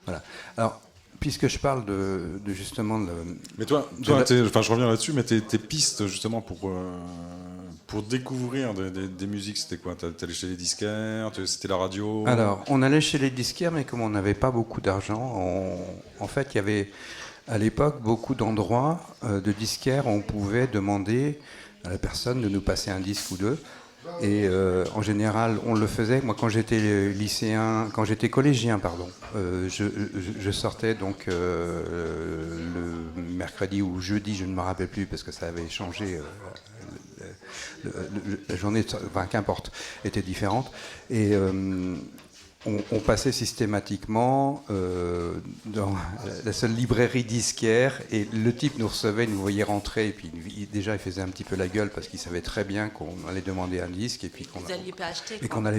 Voilà. Alors, puisque je parle de justement de... Mais toi je reviens là-dessus, mais tes pistes justement pour découvrir des musiques, c'était quoi? T'allais chez les disquaires, c'était la radio? Alors, on allait chez les disquaires, mais comme on n'avait pas beaucoup d'argent, en fait, il y avait à l'époque beaucoup d'endroits de disquaires où on pouvait demander à la personne de nous passer un disque ou deux. Et en général, on le faisait. Moi, quand j'étais lycéen, quand j'étais collégien, pardon, je sortais donc le mercredi ou jeudi, je ne me rappelle plus parce que ça avait changé. La journée, enfin qu'importe, était différente. Et on passait systématiquement dans la seule librairie disquaire et le type nous recevait, nous voyait rentrer et puis déjà il faisait un petit peu la gueule parce qu'il savait très bien qu'on allait demander un disque et puis qu'on n'allait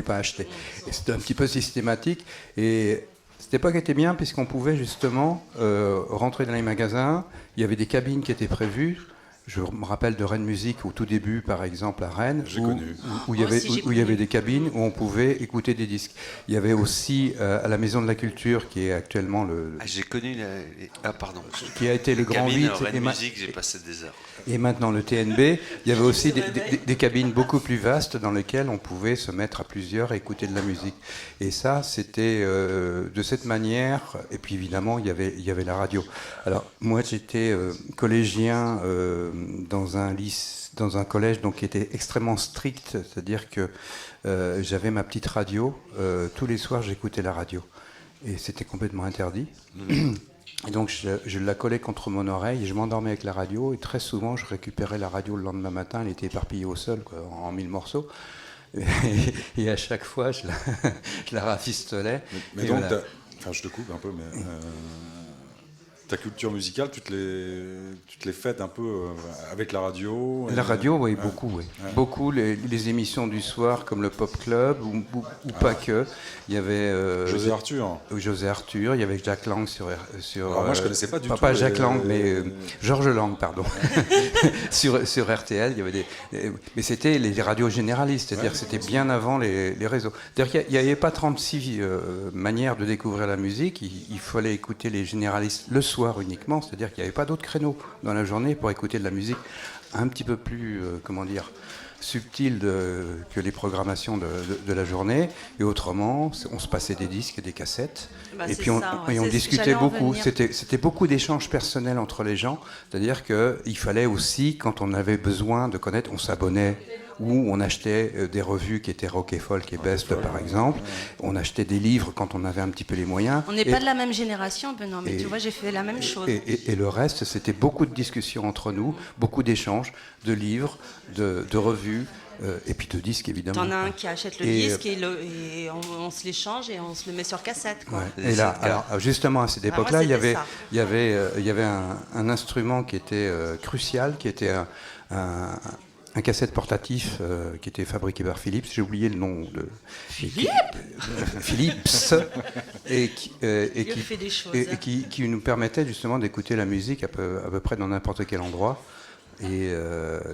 pas acheter. Et c'était un petit peu systématique et cette époque était bien puisqu'on pouvait justement rentrer dans les magasins, il y avait des cabines qui étaient prévues. Je me rappelle de Rennes Musique au tout début, par exemple, à Rennes, où il y avait des cabines où on pouvait écouter des disques. Il y avait aussi à la Maison de la Culture, qui est actuellement j'ai connu pardon. Qui a été le Grand 8. Rennes Musique, j'ai passé des heures. Et maintenant le TNB, il y avait aussi des cabines beaucoup plus vastes dans lesquelles on pouvait se mettre à plusieurs et écouter de la musique. Et ça, c'était de cette manière. Et puis évidemment, il y avait la radio. Alors moi, j'étais collégien dans un collège donc, qui était extrêmement strict, c'est-à-dire que j'avais ma petite radio. Tous les soirs, j'écoutais la radio. Et c'était complètement interdit. Et donc je la collais contre mon oreille et je m'endormais avec la radio et très souvent je récupérais la radio le lendemain matin, elle était éparpillée au sol quoi, en 1000 morceaux et à chaque fois je la rafistolais. Mais donc, voilà. Je te coupe un peu, mais ta culture musicale, tu te les fêtes un peu avec la radio? La radio, oui, beaucoup, oui. Ouais. Beaucoup, les émissions du soir comme le Pop Club, ou pas que. Il y avait... José Arthur, il y avait Jack Lang sur alors moi, je ne connaissais pas du tout. Pas Jack Lang, mais Georges Lang, pardon. sur RTL, il y avait mais c'était les radios généralistes, c'est-à-dire que c'était bien avant les réseaux. C'est-à-dire qu'il n'y avait pas 36 manières de découvrir la musique, il fallait écouter les généralistes le soir uniquement, c'est-à-dire qu'il n'y avait pas d'autres créneaux dans la journée pour écouter de la musique un petit peu plus, subtile que les programmations de la journée. Et autrement, on se passait des disques et des cassettes. Et puis on discutait beaucoup. C'était beaucoup d'échanges personnels entre les gens. C'est-à-dire qu'il fallait aussi, quand on avait besoin de connaître, on s'abonnait ou on achetait des revues qui étaient Rock et Folk et Best, par exemple. On achetait des livres quand on avait un petit peu les moyens. On n'est pas de la même génération, Benoît, mais tu vois, j'ai fait la même chose. Et le reste, c'était beaucoup de discussions entre nous, beaucoup d'échanges, de livres, de revues, et puis de disques, évidemment. T'en as un qui achète le disque et on se l'échange et on se le met sur cassette. Quoi. Ouais. Et là, alors, justement, à cette époque-là, il y avait un instrument qui était crucial, qui était un cassette portatif qui était fabriqué par Philips, j'ai oublié le nom de... Philips et qui nous permettait justement d'écouter la musique à peu près dans n'importe quel endroit. Et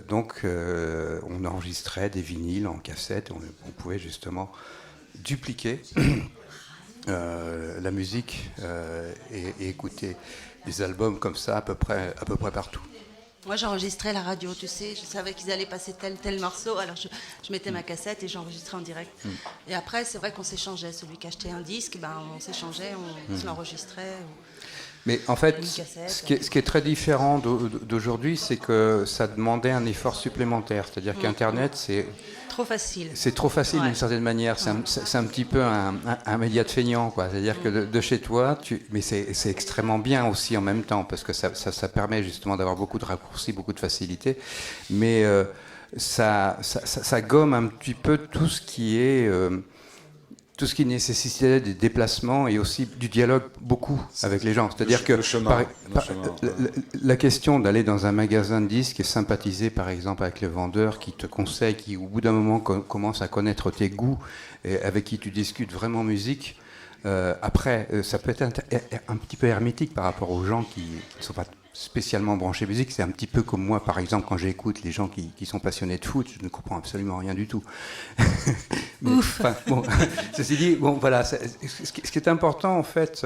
donc on enregistrait des vinyles en cassette, on pouvait justement dupliquer la musique et écouter des albums comme ça à peu près partout. Moi, j'enregistrais la radio, tu sais, je savais qu'ils allaient passer tel morceau, alors je mettais ma cassette et j'enregistrais en direct. Et après, c'est vrai qu'on s'échangeait. Celui qui achetait un disque, on s'échangeait, on se l'enregistrait. Mais en fait, ce qui est très différent d'aujourd'hui, c'est que ça demandait un effort supplémentaire. C'est-à-dire qu'Internet, c'est... trop facile. C'est trop facile d'une certaine manière. C'est un petit peu un média de feignant, quoi. C'est-à-dire que de chez toi, mais c'est extrêmement bien aussi en même temps, parce que ça permet justement d'avoir beaucoup de raccourcis, beaucoup de facilité. Mais ça gomme un petit peu tout ce qui est... tout ce qui nécessitait des déplacements et aussi du dialogue beaucoup avec les gens. C'est-à-dire que la question d'aller dans un magasin de disques et sympathiser par exemple avec le vendeur qui te conseille, qui au bout d'un moment commence à connaître tes goûts et avec qui tu discutes vraiment musique, après ça peut être un petit peu hermétique par rapport aux gens qui ne sont pas spécialement branché musique. C'est un petit peu comme moi, par exemple, quand j'écoute les gens qui sont passionnés de foot, je ne comprends absolument rien du tout. Ouf. Ceci dit, voilà, ce qui est important, en fait,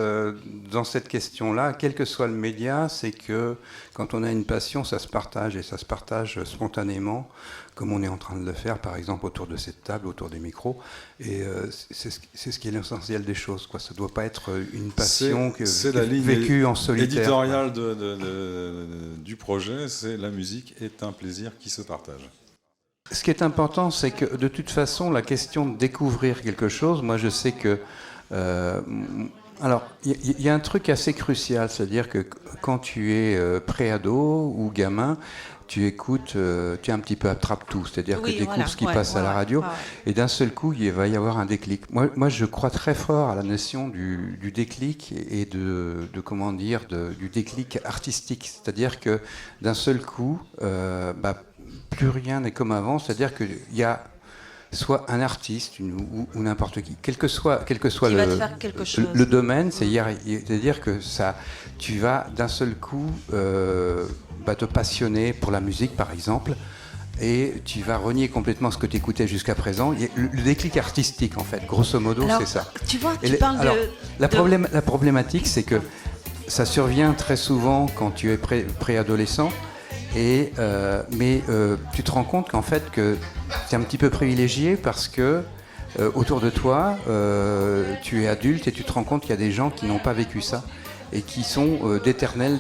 dans cette question-là, quel que soit le média, c'est que quand on a une passion, ça se partage, et ça se partage spontanément, comme on est en train de le faire, par exemple, autour de cette table, autour des micros. Et c'est ce qui est l'essentiel des choses, quoi. Ça ne doit pas être une passion c'est la ligne vécue en solitaire. éditoriale du projet, c'est la musique est un plaisir qui se partage. Ce qui est important, c'est que de toute façon, la question de découvrir quelque chose, moi je sais que... alors, il y a un truc assez crucial, c'est-à-dire que quand tu es préado ou gamin, tu écoutes, tu es un petit peu attrape-tout, c'est-à-dire que tu découvres ce qui passe à la radio, et d'un seul coup, il va y avoir un déclic. Moi, je crois très fort à la notion du déclic et comment dire, du déclic artistique, c'est-à-dire que d'un seul coup, plus rien n'est comme avant, c'est-à-dire qu'il y a soit un artiste ou n'importe qui, quel que soit le domaine, c'est-à-dire que tu vas d'un seul coup te passionner pour la musique, par exemple, et tu vas renier complètement ce que tu écoutais jusqu'à présent. Le déclic artistique, en fait, grosso modo, c'est ça. Tu vois, parles la problématique, c'est que ça survient très souvent quand tu es préadolescent. Mais tu te rends compte qu'en fait que tu es un petit peu privilégié parce que autour de toi, tu es adulte et tu te rends compte qu'il y a des gens qui n'ont pas vécu ça et qui sont d'éternels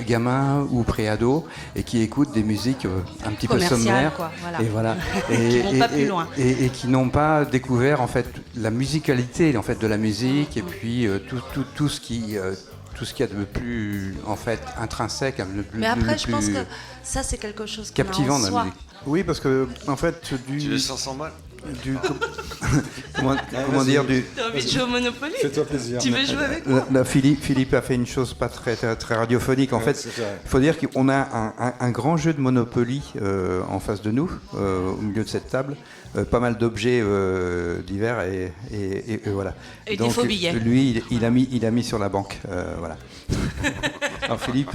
gamins ou préados et qui écoutent des musiques un petit peu sommaires, quoi, voilà. Et voilà, qui vont pas plus loin, et qui n'ont pas découvert en fait la musicalité en fait de la musique et puis tout ce qui tout ce qu'il y a de plus en fait intrinsèque, mais après je pense que ça c'est quelque chose captivant dans la musique. Oui, parce que en fait Tu le sens sans mal. Comment dire T'as envie de jouer au Monopoly? Fais-toi plaisir. Tu veux jouer avec moi? Philippe a fait une chose pas très radiophonique. En fait, il faut dire qu'on a un grand jeu de Monopoly en face de nous, au milieu de cette table. Pas mal d'objets divers et voilà. Et donc, des faux billets. Lui, il a mis sur la banque. Voilà. Alors Philippe,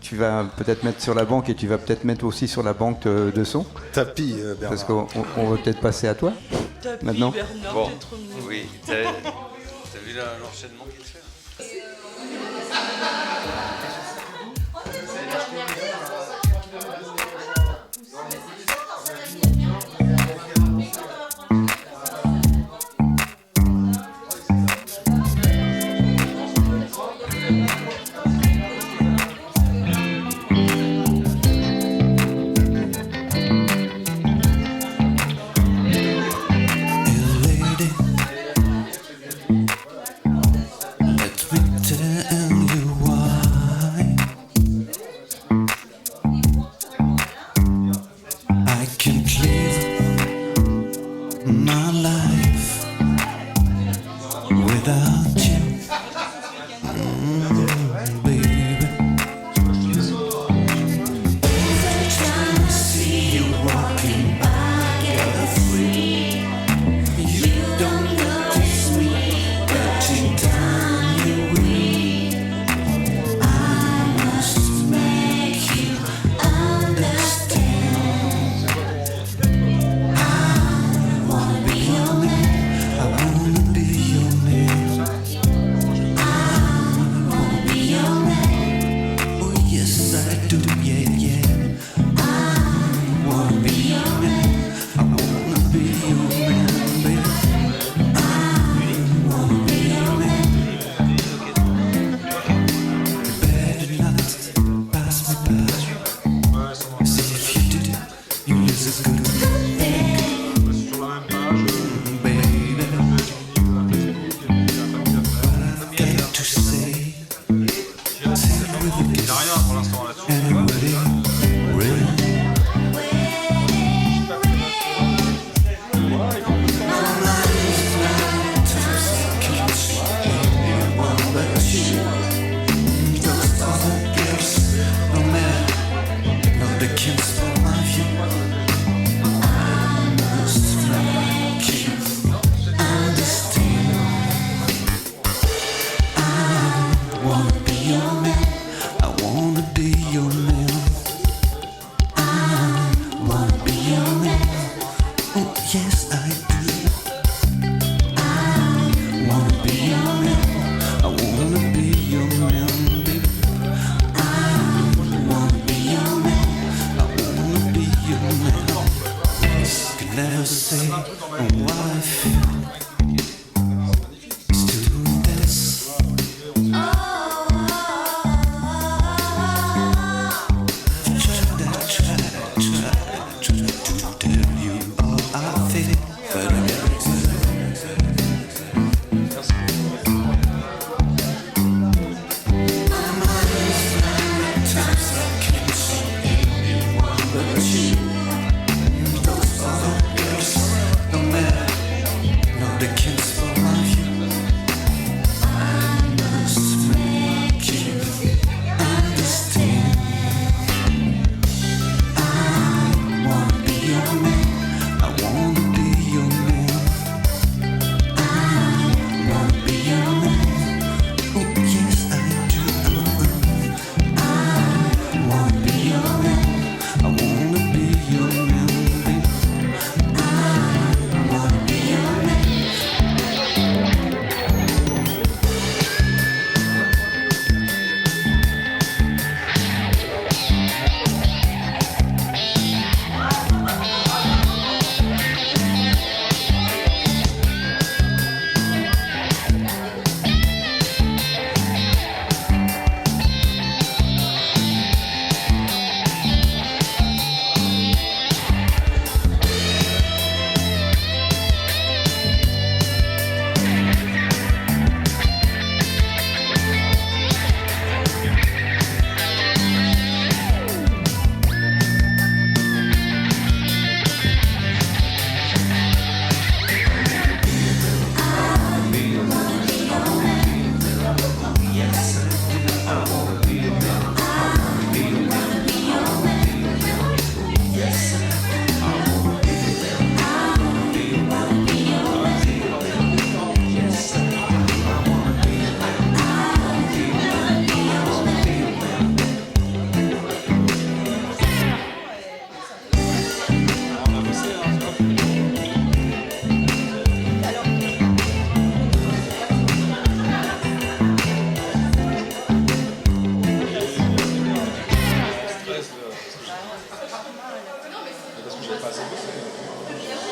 tu vas peut-être mettre sur la banque et tu vas peut-être mettre aussi sur la banque de son. Tapis, Bernard. Parce qu'on va peut-être passer à toi. Tapis, maintenant. Bernard, Bon, t'es trop mignon. oui, t'as vu l'enchaînement qu'il fait?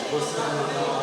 Procès maintenant.